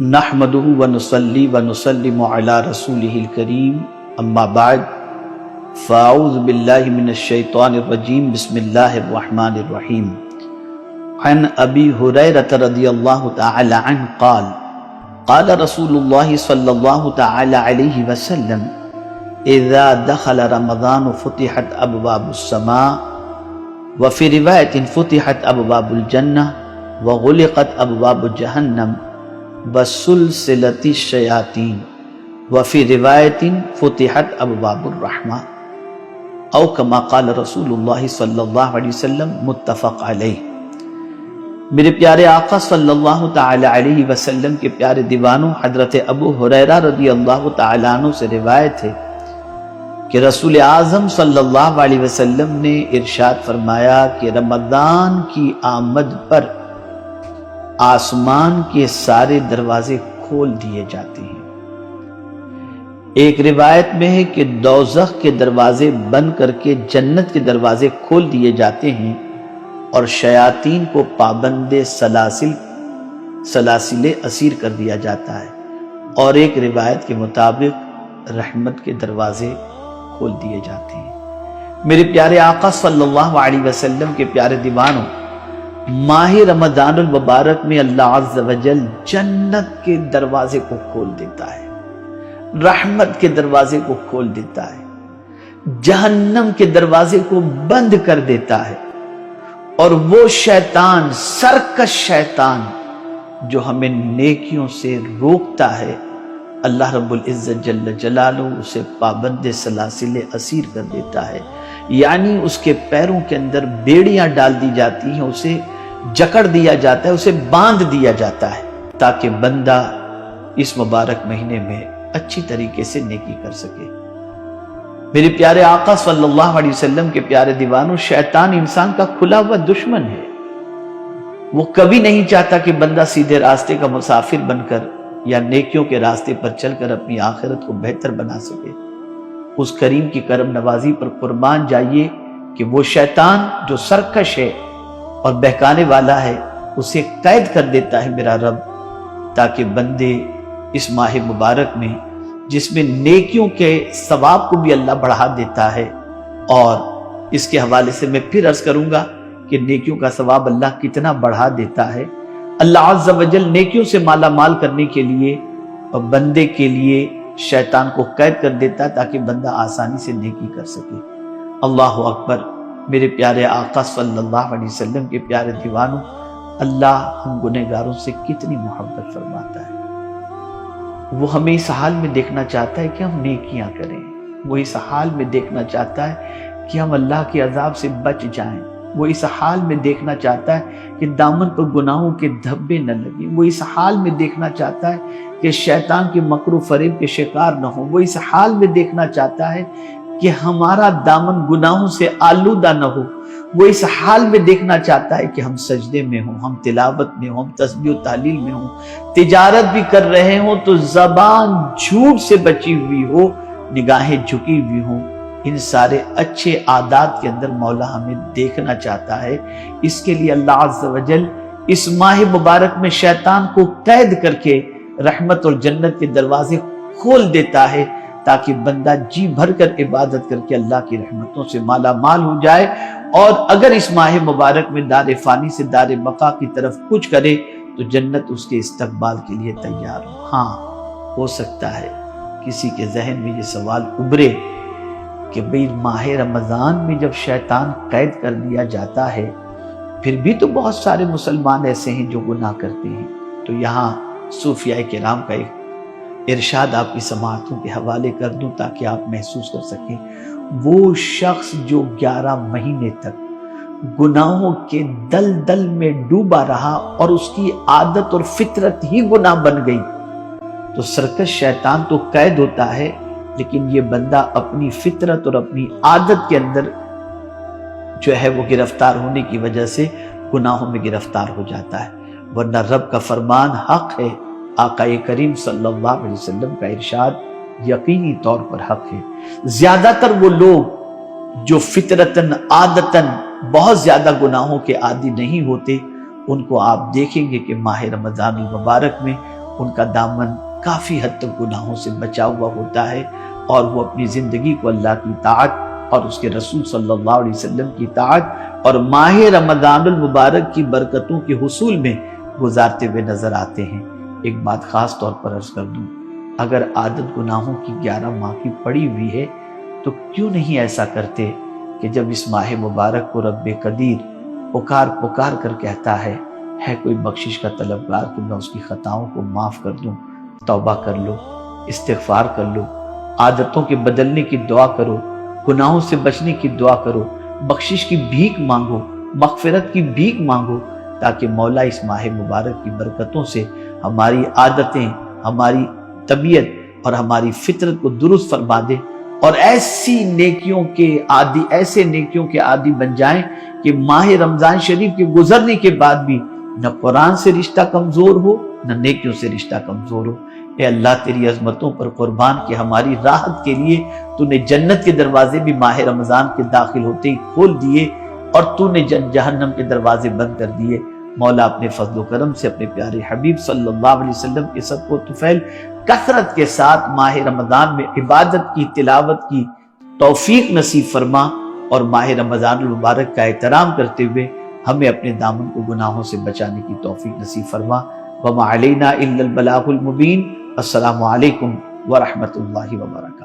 نحمده ونصلي ونسلم على رسوله الكريم اما بعد فاعوذ باللہ من الشیطان الرجیم بسم اللہ الرحمن الرحیم عن ابی ہریرہ رضی اللہ تعالی عنہ قال قال رسول اللہ صلی اللہ تعالی علیہ وسلم اذا دخل رمضان فتحت ابواب السماء وفي رواية فتحت ابواب الجنہ وغلقت ابواب جہنم بسلسلة الشیاطین وفي رواية فتحت ابواب الرحمہ او کما قال رسول اللہ صلی اللہ علیہ وسلم متفق علیہ۔ میرے پیارے آقا صلی اللہ تعالی علیہ وسلم کے پیارے دیوانوں حضرت ابو ہریرہ رضی اللہ تعالی عنہ سے روایت ہے کہ رسول اعظم صلی اللہ علیہ وسلم نے ارشاد فرمایا کہ رمضان کی آمد پر آسمان کے سارے دروازے کھول دیے جاتے ہیں۔ ایک روایت میں ہے کہ دوزخ کے دروازے بند کر کے جنت کے دروازے کھول دیے جاتے ہیں اور شیاطین کو پابند سلاسل اسیر کر دیا جاتا ہے، اور ایک روایت کے مطابق رحمت کے دروازے کھول دیے جاتے ہیں۔ میرے پیارے آقا صلی اللہ علیہ وسلم کے پیارے دیوانوں، ماہ رمضان المبارک میں اللہ عز و جل جنت کے دروازے کو کھول دیتا ہے، رحمت کے دروازے کو کھول دیتا ہے، جہنم کے دروازے کو بند کر دیتا ہے، اور وہ شیطان، سرکش شیطان جو ہمیں نیکیوں سے روکتا ہے، اللہ رب العزت جل جلالہ اسے پابند سلاسل اسیر کر دیتا ہے، یعنی اس کے پیروں کے اندر بیڑیاں ڈال دی جاتی ہیں، اسے جکڑ دیا جاتا ہے، اسے باندھ دیا جاتا ہے تاکہ بندہ اس مبارک مہینے میں اچھی طریقے سے نیکی کر سکے۔ میرے پیارے آقا صلی اللہ علیہ وسلم کے پیارے دیوانوں، شیطان انسان کا کھلا ہوا دشمن ہے۔ وہ کبھی نہیں چاہتا کہ بندہ سیدھے راستے کا مسافر بن کر یا نیکیوں کے راستے پر چل کر اپنی آخرت کو بہتر بنا سکے۔ اس کریم کی کرم نوازی پر قربان جائیے کہ وہ شیطان جو سرکش ہے اور بہکانے والا ہے، اسے قید کر دیتا ہے میرا رب، تاکہ بندے اس ماہ مبارک میں جس میں نیکیوں کے ثواب کو بھی اللہ بڑھا دیتا ہے، اور اس کے حوالے سے میں پھر عرض کروں گا کہ نیکیوں کا ثواب اللہ کتنا بڑھا دیتا ہے۔ اللہ عز و جل نیکیوں سے مالا مال کرنے کے لیے اور بندے کے لیے شیطان کو قید کر دیتا ہے تاکہ بندہ آسانی سے نیکی کر سکے۔ اللہ اکبر۔ میرے پیارے آقا صلی اللہ علیہ وسلم کے پیارے دیوانوں، اللہ ہم گنہگاروں سے کتنی محبت فرماتا ہے۔ وہ ہمیں اس حال میں دیکھنا چاہتا ہے کہ ہم نیکیاں کریں، وہ اس حال میں دیکھنا چاہتا ہے کہ ہم اللہ کے عذاب سے بچ جائیں، وہ اس حال میں دیکھنا چاہتا ہے کہ دامن پر گناہوں کے دھبے نہ لگیں، وہ اس حال میں دیکھنا چاہتا ہے کہ شیطان کے مکر و فریب کے شکار نہ ہوں، وہ اس حال میں دیکھنا چاہتا ہے کہ ہمارا دامن گناہوں سے آلودہ نہ ہو، وہ اس حال میں دیکھنا چاہتا ہے کہ ہم سجدے میں ہوں، ہم تلاوت میں ہوں، ہم تسبیح و تحلیل میں ہوں، تجارت بھی کر رہے ہوں تو زبان جھوٹ سے بچی ہوئی ہو، نگاہیں جھکی ہوئی ہوں۔ ان سارے اچھے عادات کے اندر مولا ہمیں دیکھنا چاہتا ہے۔ اس کے لیے اللہ عز و جل اس ماہ مبارک میں شیطان کو قید کر کے رحمت اور جنت کے دروازے کھول دیتا ہے تاکہ بندہ جی بھر کر عبادت کر کے اللہ کی رحمتوں سے مالا مال ہو جائے، اور اگر اس ماہ مبارک میں دار فانی سے دار بقا کی طرف کچھ کرے تو جنت اس کے استقبال کے لیے تیار ہو۔ ہاں، ہو سکتا ہے کسی کے ذہن میں یہ سوال ابھرے کہ بھئی ماہ رمضان میں جب شیطان قید کر دیا جاتا ہے، پھر بھی تو بہت سارے مسلمان ایسے ہیں جو گناہ کرتے ہیں۔ تو یہاں صوفیاء کرام کا ایک ارشاد آپ کی سماعتوں کے حوالے کر دوں تاکہ آپ محسوس کر سکیں۔ وہ شخص جو 11 مہینے تک گناہوں کے دلدل میں ڈوبا رہا اور اس کی عادت اور فطرت ہی گناہ بن گئی، تو سرکش شیطان تو قید ہوتا ہے، لیکن یہ بندہ اپنی فطرت اور اپنی عادت کے اندر جو ہے وہ گرفتار ہونے کی وجہ سے گناہوں میں گرفتار ہو جاتا ہے، ورنہ رب کا فرمان حق ہے، آقا کریم صلی اللہ علیہ وسلم کا ارشاد یقینی طور پر حق ہے۔ زیادہ تر وہ لوگ جو فطرتاً عادتاً بہت زیادہ گناہوں کے عادی نہیں ہوتے، ان کو آپ دیکھیں گے کہ ماہ رمضان المبارک میں ان کا دامن کافی حد تک گناہوں سے بچا ہوا ہوتا ہے اور وہ اپنی زندگی کو اللہ کی اطاعت اور اس کے رسول صلی اللہ علیہ وسلم کی اطاعت اور ماہ رمضان المبارک کی برکتوں کے حصول میں گزارتے ہوئے نظر آتے ہیں۔ ایک بات خاص طور پر عرض کر دوں، اگر عادت گناہوں کی 11 ماہ کی پڑی ہوئی ہے تو کیوں نہیں ایسا کرتے کہ جب اس ماہ مبارک کو رب قدیر پکار کر کہتا ہے کوئی بخشش کا طلبگار کہ میں اس کی خطاؤں کو معاف کر دوں، توبہ کر لو، استغفار کر لو، عادتوں کے بدلنے کی دعا کرو، گناہوں سے بچنے کی دعا کرو، بخشش کی بھیک مانگو، مغفرت کی بھیک مانگو، تاکہ مولا اس ماہ مبارک کی برکتوں سے ہماری عادتیں، ہماری طبیعت اور ہماری فطرت کو درست فرما دے اور ایسے نیکیوں کے عادی بن جائیں کہ ماہ رمضان شریف کے گزرنے کے بعد بھی نہ قرآن سے رشتہ کمزور ہو نہ نیکیوں سے رشتہ کمزور ہو۔ اے اللہ تیری عظمتوں پر قربان کہ ہماری راحت کے لیے تو نے جنت کے دروازے بھی ماہ رمضان کے داخل ہوتے ہی کھول دیے اور تو نے جہنم کے دروازے بند کر دیے۔ مولا اپنے فضل و کرم سے اپنے پیارے حبیب صلی اللہ علیہ وسلم کے صدقہ و طفیل کثرت کے ساتھ ماہ رمضان میں عبادت کی، تلاوت کی توفیق نصیب فرما اور ماہ رمضان المبارک کا احترام کرتے ہوئے ہمیں اپنے دامن کو گناہوں سے بچانے کی توفیق نصیب فرما۔ وما علینا الا البلاغ المبین۔ السلام علیکم ورحمۃ اللہ وبرکاتہ۔